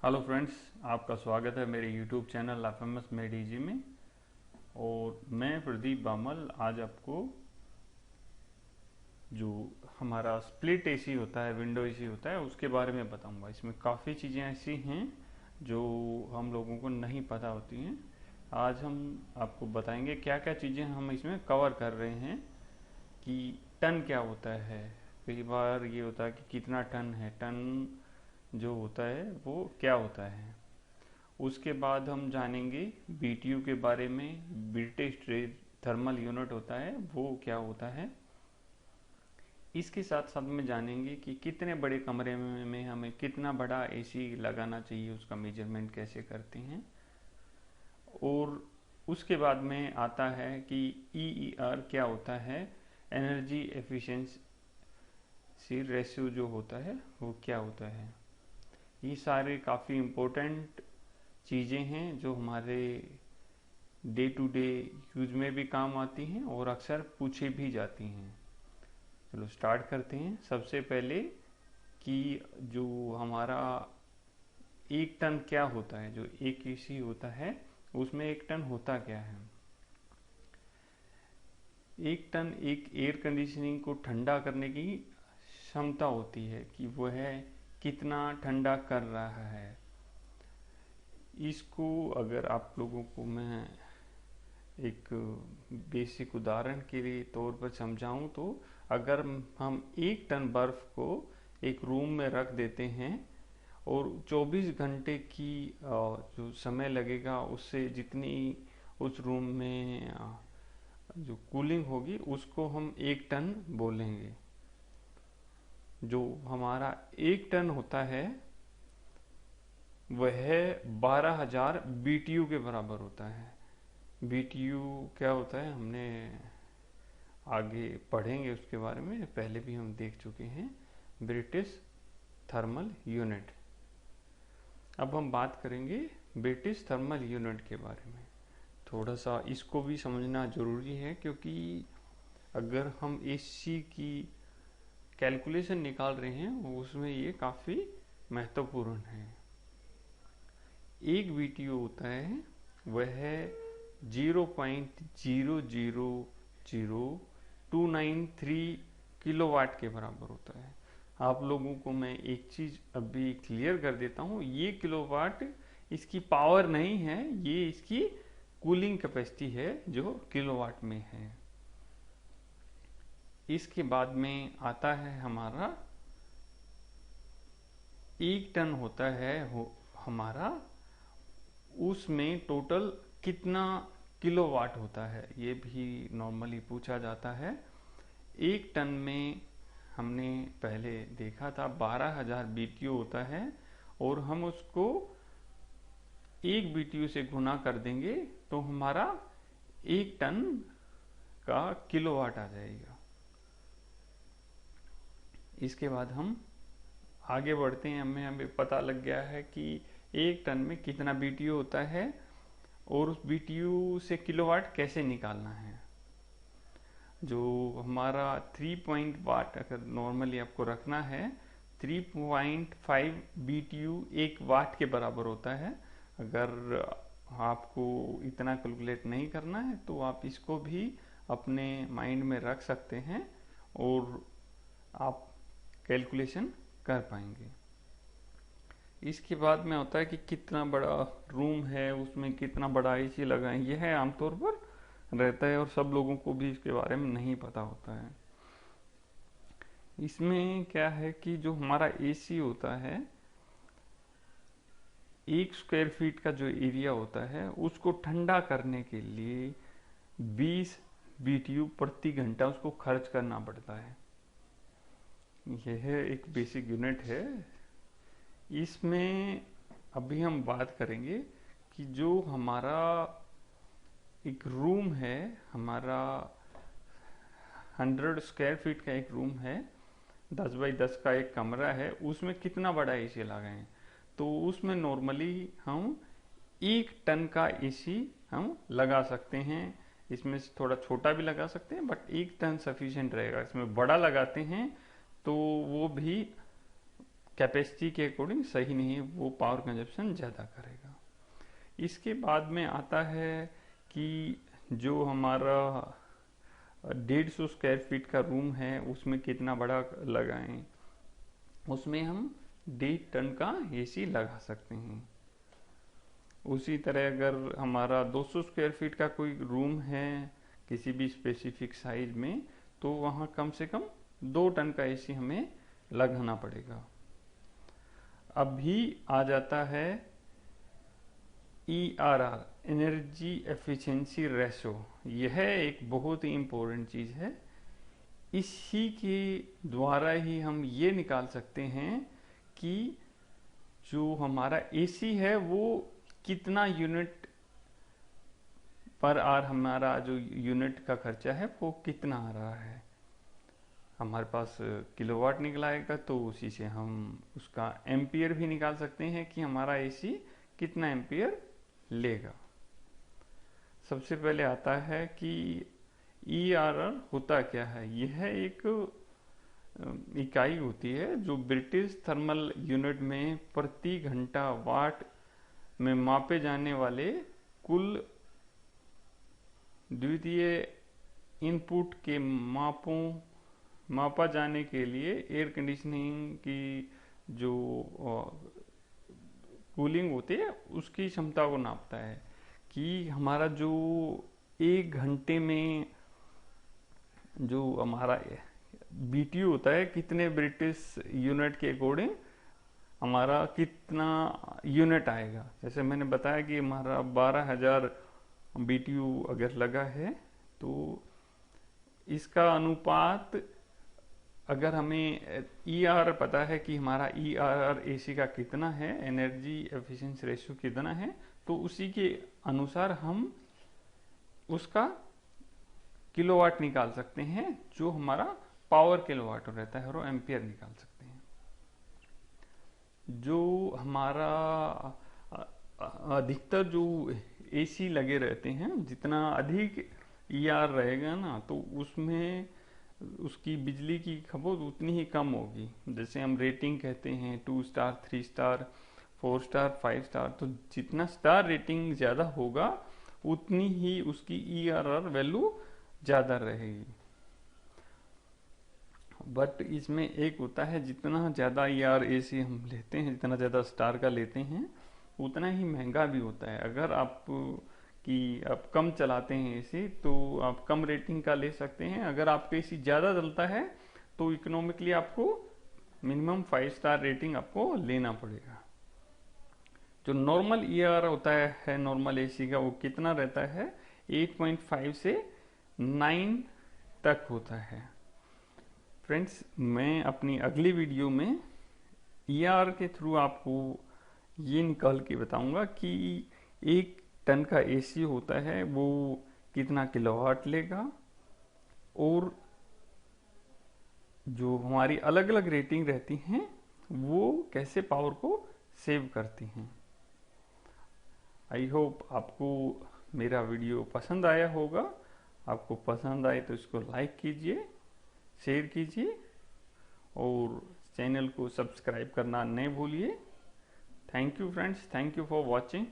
Hello friends, आपका स्वागत है मेरे यूट्यूब चैनल एफएमएस मेडीजी में। और मैं प्रदीप बामल आज आपको जो हमारा स्प्लिट एसी होता है, विंडो एसी होता है, उसके बारे में बताऊंगा। इसमें काफ़ी चीज़ें ऐसी हैं जो हम लोगों को नहीं पता होती हैं। आज हम आपको बताएंगे क्या क्या चीज़ें हम इसमें कवर कर रहे हैं कि टन क्या होता है। कई बार ये होता है कि कितना टन है, टन जो होता है वो क्या होता है। उसके बाद हम जानेंगे बीटीयू के बारे में। ब्रिटिश थर्मल यूनिट होता है वो क्या होता है। इसके साथ साथ में जानेंगे कि कितने बड़े कमरे में हमें कितना बड़ा एसी लगाना चाहिए, उसका मेजरमेंट कैसे करते हैं। और उसके बाद में आता है कि ईईआर क्या होता है, एनर्जी एफिशिएंसी रेशियो जो होता है वो क्या होता है। ये सारे काफ़ी इम्पोर्टेंट चीज़ें हैं जो हमारे डे टू डे यूज में भी काम आती हैं और अक्सर पूछी भी जाती हैं। चलो स्टार्ट करते हैं। सबसे पहले कि जो हमारा एक टन क्या होता है, जो एक एसी होता है उसमें एक टन होता क्या है। एक टन एक एयर कंडीशनिंग को ठंडा करने की क्षमता होती है कि वह कितना ठंडा कर रहा है। इसको अगर आप लोगों को मैं एक बेसिक उदाहरण के लिए तौर पर समझाऊं तो अगर हम एक टन बर्फ को एक रूम में रख देते हैं और 24 घंटे की जो समय लगेगा उससे जितनी उस रूम में जो कूलिंग होगी उसको हम एक टन बोलेंगे। जो हमारा एक टन होता है वह 12,000 बीटीयू के बराबर होता है। बीटीयू क्या होता है हमने आगे पढ़ेंगे उसके बारे में, पहले भी हम देख चुके हैं। British thermal unit. अब हम बात करेंगे ब्रिटिश थर्मल यूनिट के बारे में। थोड़ा सा इसको भी समझना जरूरी है क्योंकि अगर हम एसी की कैलकुलेशन निकाल रहे हैं उसमें ये काफ़ी महत्वपूर्ण है। एक बीटीयू होता है वह 0.000293 किलोवाट के बराबर होता है। आप लोगों को मैं एक चीज अभी क्लियर कर देता हूँ, ये किलोवाट इसकी पावर नहीं है, ये इसकी कूलिंग कैपेसिटी है जो किलोवाट में है। इसके बाद में आता है हमारा एक टन होता है हमारा, उसमें टोटल कितना किलोवाट होता है ये भी नॉर्मली पूछा जाता है। एक टन में हमने पहले देखा था 12,000 बीटीयू होता है और हम उसको एक बीटीयू से गुना कर देंगे तो हमारा एक टन का किलोवाट आ जाएगा। इसके बाद हम आगे बढ़ते हैं। हमें पता लग गया है कि एक टन में कितना बीटीयू होता है और उस बीटीयू से किलोवाट कैसे निकालना है। जो हमारा 3 वाट अगर नॉर्मली आपको रखना है, 3.5 बीटीयू एक वाट के बराबर होता है। अगर आपको इतना कैलकुलेट नहीं करना है तो आप इसको भी अपने माइंड में रख सकते हैं और आप कैलकुलेशन कर पाएंगे। इसके बाद में होता है कि कितना बड़ा रूम है, उसमें कितना बड़ा एसी लगाएं। यह है आमतौर पर रहता है और सब लोगों को भी इसके बारे में नहीं पता होता है। इसमें क्या है कि जो हमारा एसी होता है, 1 स्क्वायर फीट का जो एरिया होता है उसको ठंडा करने के लिए 20 बीटीयू प्रति घंटा उसको खर्च करना पड़ता है। यह एक बेसिक यूनिट है। इसमें अभी हम बात करेंगे कि जो हमारा एक रूम है, हमारा 100 स्क्वायर फीट का एक रूम है, 10 बाई 10 का एक कमरा है, उसमें कितना बड़ा एसी लगाएं। तो उसमें नॉर्मली हम एक टन का एसी हम लगा सकते हैं। इसमें थोड़ा छोटा भी लगा सकते हैं बट एक टन सफिशिएंट रहेगा। इसमें बड़ा लगाते हैं तो वो भी कैपेसिटी के अकॉर्डिंग सही नहीं है, वो पावर कंजप्शन ज़्यादा करेगा। इसके बाद में आता है कि जो हमारा 150 स्क्वायर फीट का रूम है उसमें कितना बड़ा लगाएं। उसमें हम 1.5 टन का एसी लगा सकते हैं। उसी तरह अगर हमारा 200 स्क्वायर फीट का कोई रूम है किसी भी स्पेसिफिक साइज में, तो वहाँ कम से कम 2 टन का एसी हमें लगाना पड़ेगा। अभी आ जाता है ERR, एनर्जी एफिशिएंसी रेशो। यह एक बहुत ही इम्पोर्टेंट चीज़ है। इसी के द्वारा ही हम ये निकाल सकते हैं कि जो हमारा एसी है वो कितना यूनिट पर आवर, हमारा जो यूनिट का खर्चा है वो कितना आ रहा है। हमारे पास किलोवाट निकलाएगा तो उसी से हम उसका एम्पियर भी निकाल सकते हैं कि हमारा एसी कितना एम्पियर लेगा। सबसे पहले आता है कि ERR होता क्या है। यह एक इकाई होती है जो ब्रिटिश थर्मल यूनिट में प्रति घंटा वाट में मापे जाने वाले कुल द्वितीय इनपुट के मापा जाने के लिए एयर कंडीशनिंग की जो कूलिंग होती है उसकी क्षमता को नापता है कि हमारा जो 1 घंटे में जो हमारा BTU होता है, कितने ब्रिटिश यूनिट के अकॉर्डिंग हमारा कितना यूनिट आएगा। जैसे मैंने बताया कि हमारा 12,000 BTU अगर लगा है तो इसका अनुपात, अगर हमें ERR पता है कि हमारा ERR AC का कितना है, एनर्जी एफिशिएंसी रेशियो कितना है, तो उसी के अनुसार हम उसका किलोवाट निकाल सकते हैं। जो हमारा पावर किलोवाट रहता है और एम्पियर निकाल सकते हैं। जो हमारा अधिकतर जो AC लगे रहते हैं, जितना अधिक ER रहेगा ना तो उसमें उसकी बिजली की खपत उतनी ही कम होगी। जैसे हम रेटिंग कहते हैं 2 स्टार, 3 स्टार, 4 स्टार, 5 स्टार, तो जितना स्टार रेटिंग ज़्यादा होगा उतनी ही उसकी ERR वैल्यू ज़्यादा रहेगी। बट इसमें एक होता है, जितना ज़्यादा ERR AC हम लेते हैं, जितना ज़्यादा स्टार का लेते हैं, उतना ही महंगा भी होता है। अगर आप कम चलाते हैं एसी तो आप कम रेटिंग का ले सकते हैं। अगर आपका एसी ज़्यादा चलता है तो इकोनॉमिकली आपको मिनिमम 5 स्टार रेटिंग आपको लेना पड़ेगा। जो नॉर्मल ERR होता है नॉर्मल एसी का, वो कितना रहता है, 8.5 से 9 तक होता है। फ्रेंड्स, मैं अपनी अगली वीडियो में ERR के थ्रू आपको ये निकाल के बताऊंगा कि 1 टन का एसी होता है वो कितना किलोवाट लेगा, और जो हमारी अलग अलग रेटिंग रहती हैं वो कैसे पावर को सेव करती हैं। आई होप आपको मेरा वीडियो पसंद आया होगा। आपको पसंद आए तो इसको लाइक कीजिए, शेयर कीजिए और चैनल को सब्सक्राइब करना नहीं भूलिए। Thank you friends, thank you for watching.